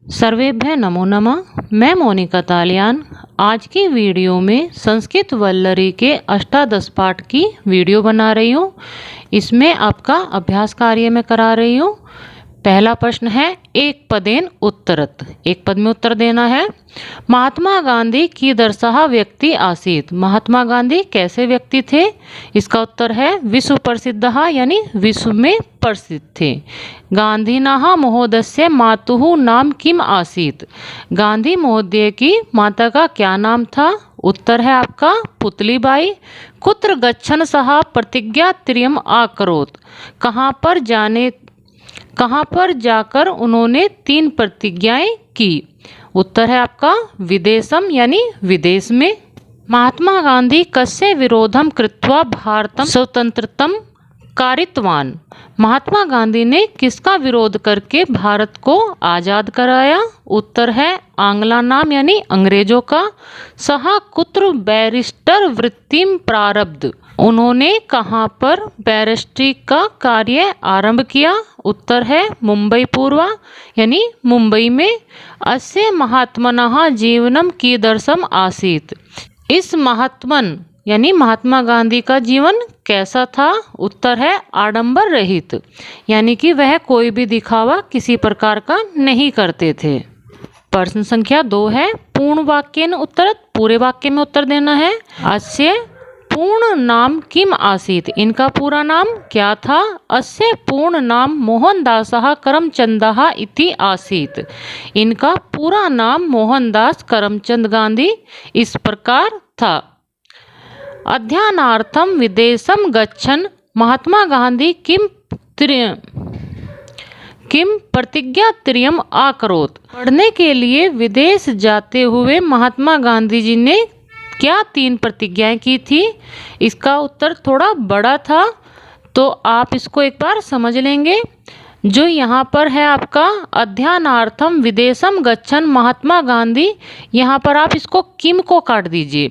सर्वेभ्य नमो नमः। मैं मोनिका तालियान आज की वीडियो में संस्कृत वल्लरी के अष्टादश पाठ की वीडियो बना रही हूँ। इसमें आपका अभ्यास कार्य में करा रही हूँ। पहला प्रश्न है एक पदेन उत्तरत, एक पद में उत्तर देना है। महात्मा गांधी कीदर्शः व्यक्ति आसीत्, महात्मा गांधी कैसे व्यक्ति थे? इसका उत्तर है विश्व प्रसिद्धः, यानी विश्व में प्रसिद्ध थे। गांधीनः महोदयस्य मातुः नाम किम आसीत्, गांधी महोदय की माता का क्या नाम था? उत्तर है आपका पुतलीबाई। कुत्र गच्छन् सः प्रतिज्ञा त्रियम् आकरोत्, कहाँ पर जाकर उन्होंने 3 प्रतिज्ञाएं की? उत्तर है आपका विदेशम, यानी विदेश में। महात्मा गांधी कस्य विरोधम कृत्वा भारतम स्वतंत्रतम कारितवान, महात्मा गांधी ने किसका विरोध करके भारत को आज़ाद कराया? उत्तर है आंग्लानाम, यानी अंग्रेजों का। सह कुत्र बैरिस्टर वृत्तिम प्रारब्ध, उन्होंने कहाँ पर बैरिस्ट्री का कार्य आरंभ किया? उत्तर है मुंबई पूर्वा, यानी मुंबई में। अस्य महात्मनः जीवनम कीदर्शम आसीत्, इस महात्मन यानी महात्मा गांधी का जीवन कैसा था? उत्तर है आडंबर रहित, यानी कि वह कोई भी दिखावा किसी प्रकार का नहीं करते थे। प्रश्न संख्या 2 है पूर्ण वाक्येन उत्तरत, पूरे वाक्य में उत्तर देना है। अस्य पूर्ण नाम किम आसीत्, इनका पूरा नाम क्या था? अस्य पूर्ण नाम मोहनदासः करमचंदः इति आसीत्, इनका पूरा नाम मोहनदास करमचंद गांधी इस प्रकार था। अध्ययनार्थम विदेशम गच्छन् महात्मा गांधी किम प्रतिज्ञा त्रियम आकरोत्, पढ़ने के लिए विदेश जाते हुए महात्मा गांधी जी ने क्या 3 प्रतिज्ञाएं की थी? इसका उत्तर थोड़ा बड़ा था, तो आप इसको एक बार समझ लेंगे। जो यहाँ पर है आपका अध्ययनार्थम विदेशम गच्छन् महात्मा गांधी, यहाँ पर आप इसको किम को काट दीजिए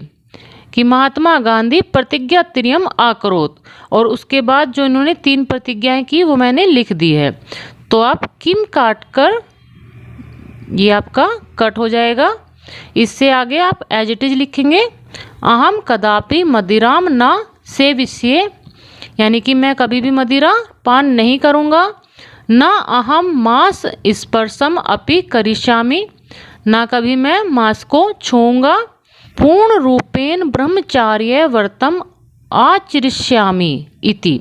कि महात्मा गांधी प्रतिज्ञा त्रियम आकरोत, और उसके बाद जो इन्होंने 3 प्रतिज्ञाएं की वो मैंने लिख दी है। तो आप किम काट कर ये आपका कट हो जाएगा। इससे आगे आप एज इट इज लिखेंगे अहम कदापि मदिराम न सेविष्ये, यानी कि मैं कभी भी मदिरा पान नहीं करूँगा। न अहम मांस स्पर्शम अपि करिष्यामि, ना कभी मैं मांस को छूऊंगा। पूर्ण रूपेण ब्रह्मचार्य व्रतम आचरिष्यामि इति,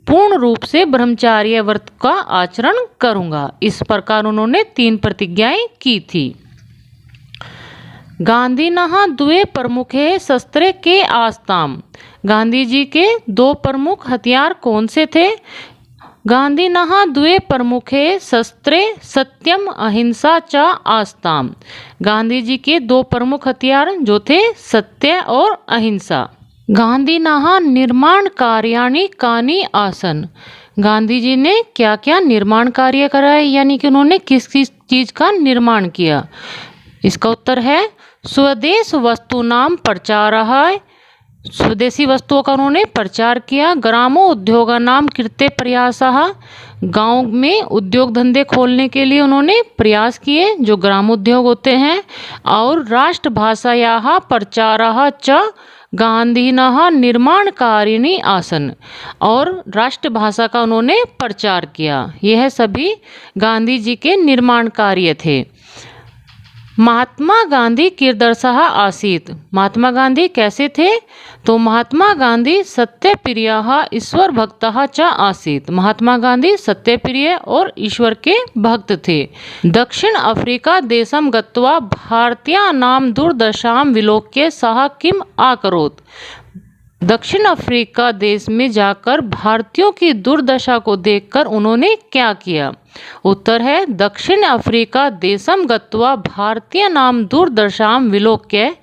पूर्ण रूप से ब्रह्मचार्य व्रत का आचरण करूंगा। इस प्रकार उन्होंने 3 प्रतिज्ञाएं की थी। गांधीनः द्वे प्रमुखे शस्त्रे के आस्ताम, गांधी जी के 2 प्रमुख हथियार कौन से थे? गांधीनः द्वे प्रमुखे शस्त्रे सत्यम अहिंसा च आस्ताम, गांधी जी के 2 प्रमुख हथियार जो थे सत्य और अहिंसा। गांधीनः निर्माण कार्याणि कानि आसन, गांधी जी ने क्या क्या निर्माण कार्य कराए, यानी कि उन्होंने किस किस चीज का निर्माण किया? इसका उत्तर है स्वदेश वस्तुनाम प्रचारः, स्वदेशी वस्तुओं का उन्होंने प्रचार किया। ग्रामो उद्योगानाम कृते प्रयासः, गांव में उद्योग धंधे खोलने के लिए उन्होंने प्रयास किए जो ग्राम उद्योग होते हैं। और राष्ट्रभाषायाः प्रचारः च गांधीनः निर्माणकारिणी आसन, और राष्ट्रभाषा का उन्होंने प्रचार किया। यह सभी गांधी जी के निर्माण कार्य थे। महात्मा गांधी कीदर्शः आसीत्, महात्मा गांधी कैसे थे? तो महात्मा गांधी सत्यप्रियः ईश्वर भक्तः च आसीत्, महात्मा गांधी सत्यप्रिय और ईश्वर के भक्त थे। दक्षिण अफ्रीका देशम गत्वा भारतीयानां दुर्दशां विलोक्य सः किम आकरोत्, दक्षिण अफ्रीका देश में जाकर भारतीयों की दुर्दशा को देखकर उन्होंने क्या किया? उत्तर है दक्षिण अफ्रीका देशम गत्वा भारतीयानां दुर्दशां विलोक्य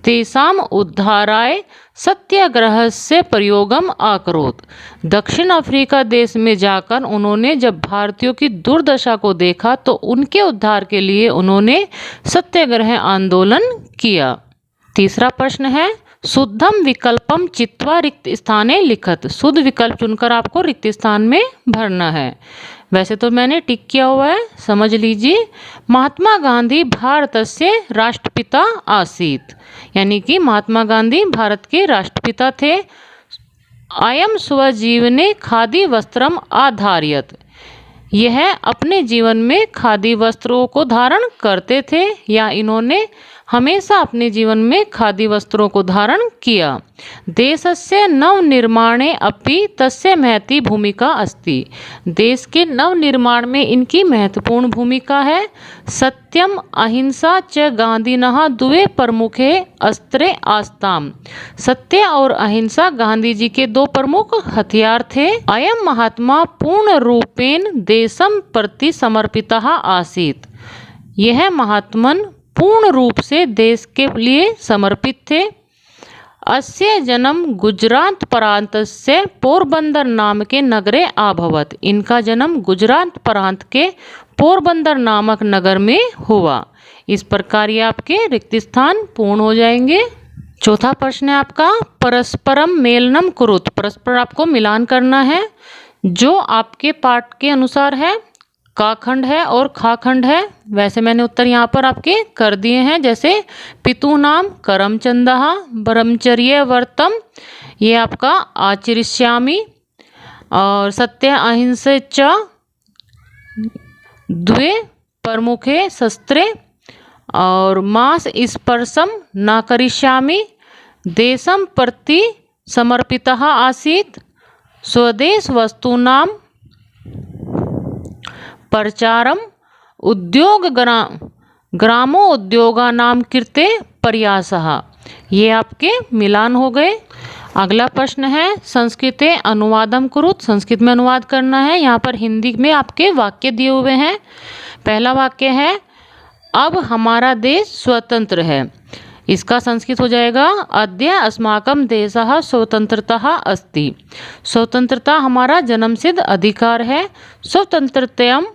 तेषां उद्धाराय सत्याग्रहस्य प्रयोगम आकरोत्, दक्षिण अफ्रीका देश में जाकर उन्होंने जब भारतीयों की दुर्दशा को देखा तो उनके उद्धार के लिए उन्होंने सत्याग्रह आंदोलन किया। तीसरा प्रश्न है शुद्धम विकल्पम चित्वा रिक्त स्थाने लिखत। शुद्ध विकल्प चुनकर आपको रिक्त स्थान में भरना है। वैसे तो मैंने टिक किया हुआ है, समझ लीजिए। महात्मा गांधी भारतस्य राष्ट्रपिता आसीत, यानी कि महात्मा गांधी भारत के राष्ट्रपिता थे। अयम स्वजीवने खादी वस्त्रम आधार्यत, यह अपने जीवन में खादी वस्त्रों को धारण करते थे या इन्होंने हमेशा अपने जीवन में खादी वस्त्रों को धारण किया। देशस्य नवनिर्माणे अपि तस्य महती भूमिका अस्ति, देश के नवनिर्माण में इनकी महत्वपूर्ण भूमिका है। सत्यम अहिंसा च गांधीनः द्वे प्रमुखे अस्त्रे आस्ताम, सत्य और अहिंसा गांधी जी के दो प्रमुख हथियार थे। अयम महात्मा पूर्ण रूपेण देशम प्रति समर्पितः आसीत, यह महात्मन पूर्ण रूप से देश के लिए समर्पित थे। अस्य जन्म गुजरात प्रांतस्य पोरबंदर नाम के नगरे आभवत, इनका जन्म गुजरात प्रांत के पोरबंदर नामक नगर में हुआ। इस प्रकार ये आपके रिक्त स्थान पूर्ण हो जाएंगे। चौथा प्रश्न है आपका परस्परम मेलनम कुरुत, परस्पर आपको मिलान करना है। जो आपके पाठ के अनुसार है, का खंड है और खा खंड है। वैसे मैंने उत्तर यहाँ पर आपके कर दिए हैं, जैसे पितु नाम करमचंदः ब्रह्मचर्य व्रतम, ये आपका आचरिष्यामि, और सत्य अहिंसा च द्वे प्रमुखे शस्त्रे, और मांस स्पर्शम न करिष्यामि, देशम प्रति समर्पितः आसीत्, स्वदेश वस्तूनां प्रचारम, उद्योग ग्रामो उद्योगानां कृते प्रयासः। ये आपके मिलान हो गए। अगला प्रश्न है संस्कृते अनुवादम कुरुत, संस्कृत में अनुवाद करना है। यहाँ पर हिंदी में आपके वाक्य दिए हुए हैं। पहला वाक्य है अब हमारा देश स्वतंत्र है, इसका संस्कृत हो जाएगा अद्य अस्माकं देशः स्वतंत्रतः अस्ति, स्वतंत्रता हमारा जन्मसिद्ध अधिकार है। स्वतंत्रतयम्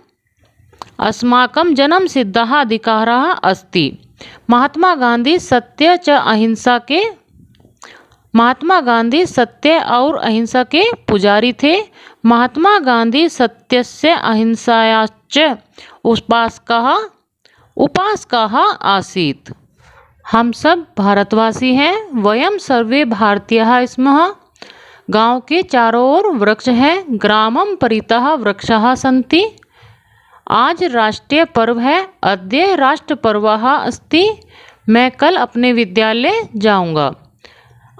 अस्माकं जन्मसिद्धः अधिकारः अस्ति। महात्मा गांधी सत्य च अहिंसा के, महात्मा गांधी सत्य और अहिंसा के पुजारी थे। महात्मा गांधी सत्यस्य अहिंसायाश्च उपासकः आसीत्। हम सब भारतवासी हैं। वयम सर्वे भारतीयाः स्मः। गांव के चारों ओर वृक्ष हैं। ग्रामं परितः वृक्षाः सन्ति। आज राष्ट्रीय पर्व है। अद्य राष्ट्र पर्वः अस्ति। मैं कल अपने विद्यालय जाऊंगा।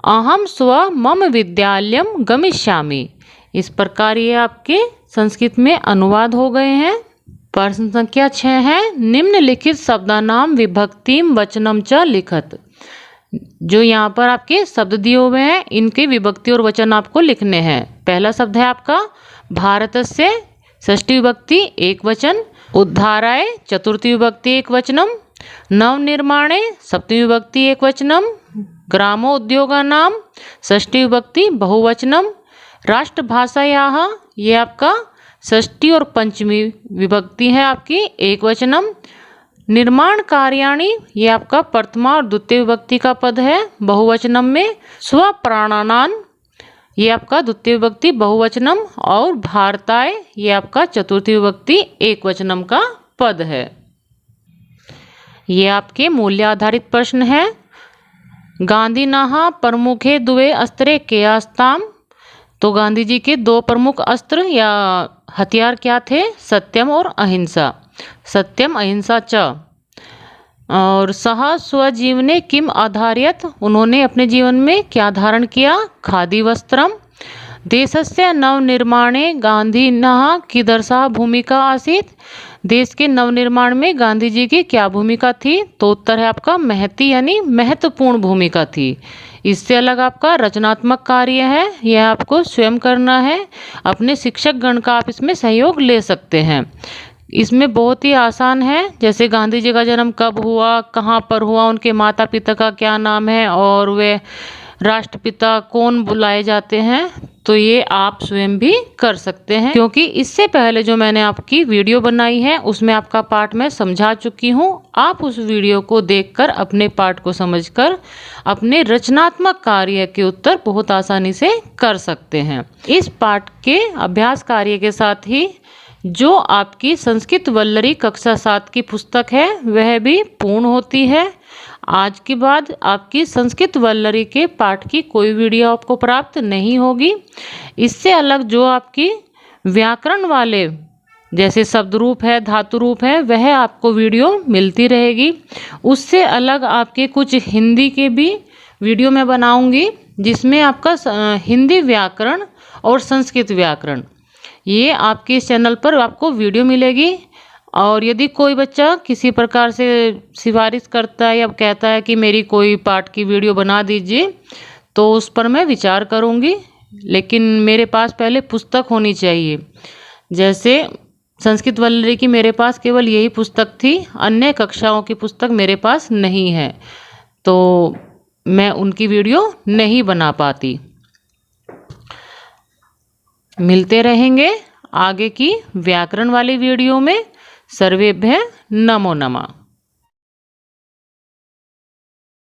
अहम स्व मम विद्यालयम गमिष्यामि। इस प्रकार ये आपके संस्कृत में अनुवाद हो गए हैं। प्रश्न संख्या 6 है निम्नलिखित शब्दानाम विभक्तिम वचनम च लिखत। जो यहाँ पर आपके शब्द दिए हुए हैं, इनके विभक्ति और वचन आपको लिखने हैं। पहला शब्द है आपका भारतस्य, षष्ठी विभक्ति एक वचन, उद्धाराय चतुर्थी विभक्ति एक वचनम, नवनिर्माणे सप्तमी विभक्ति एक वचनम, ग्रामो उद्योगानां षष्ठी विभक्ति बहुवचनम, राष्ट्रभाषायाः ये आपका षष्ठी और पंचमी विभक्ति है आपकी एक वचनम, निर्माण कार्याणि ये आपका प्रथमा और द्वितीय विभक्ति का पद है बहुवचनम में, स्वप्राणानां ये आपका द्वितीय विभक्ति बहुवचनम, और भारताय ये आपका चतुर्थी विभक्ति एक वचनम का पद है। ये आपके मूल्य आधारित प्रश्न है। गांधीनः प्रमुखे द्वे अस्त्रे के आस्ताम। तो गांधी जी के दो प्रमुख अस्त्र या हथियार क्या थे? सत्यम और अहिंसा। सत्यम अहिंसा च। और सह स्वजीवने किम आधार्यत, उन्होंने अपने जीवन में क्या धारण किया? खादी वस्त्रम। देशस्य नवनिर्माणे गांधीनः कीदृशा भूमिका आसीत्, देश के नवनिर्माण में गांधी जी की क्या भूमिका थी? तो उत्तर है आपका महती यानी महत्वपूर्ण भूमिका थी। इससे अलग आपका रचनात्मक कार्य है, यह आपको स्वयं करना है। अपने शिक्षक गण का आप इसमें सहयोग ले सकते हैं। इसमें बहुत ही आसान है, जैसे गांधी जी का जन्म कब हुआ, कहाँ पर हुआ, उनके माता पिता का क्या नाम है, और वे राष्ट्रपिता कौन बुलाए जाते हैं, तो ये आप स्वयं भी कर सकते हैं, क्योंकि इससे पहले जो मैंने आपकी वीडियो बनाई है उसमें आपका पाठ मैं समझा चुकी हूँ। आप उस वीडियो को देखकर अपने पाठ को समझकर अपने रचनात्मक कार्य के उत्तर बहुत आसानी से कर सकते हैं। इस पाठ के अभ्यास कार्य के साथ ही जो आपकी संस्कृत वल्लरी कक्षा 7 की पुस्तक है वह भी पूर्ण होती है। आज के बाद आपकी संस्कृत वल्लरी के पाठ की कोई वीडियो आपको प्राप्त नहीं होगी। इससे अलग जो आपकी व्याकरण वाले जैसे शब्द रूप है, धातु रूप है, वह आपको वीडियो मिलती रहेगी। उससे अलग आपके कुछ हिंदी के भी वीडियो मैं बनाऊंगी, जिसमें आपका हिंदी व्याकरण और संस्कृत व्याकरण ये आपके इस चैनल पर आपको वीडियो मिलेगी। और यदि कोई बच्चा किसी प्रकार से सिफारिश करता है या कहता है कि मेरी कोई पाठ की वीडियो बना दीजिए, तो उस पर मैं विचार करूंगी, लेकिन मेरे पास पहले पुस्तक होनी चाहिए। जैसे संस्कृत वल्लरी की मेरे पास केवल यही पुस्तक थी, अन्य कक्षाओं की पुस्तक मेरे पास नहीं है, तो मैं उनकी वीडियो नहीं बना पाती। मिलते रहेंगे आगे की व्याकरण वाली वीडियो में। सर्वेभ्यः नमो नमः।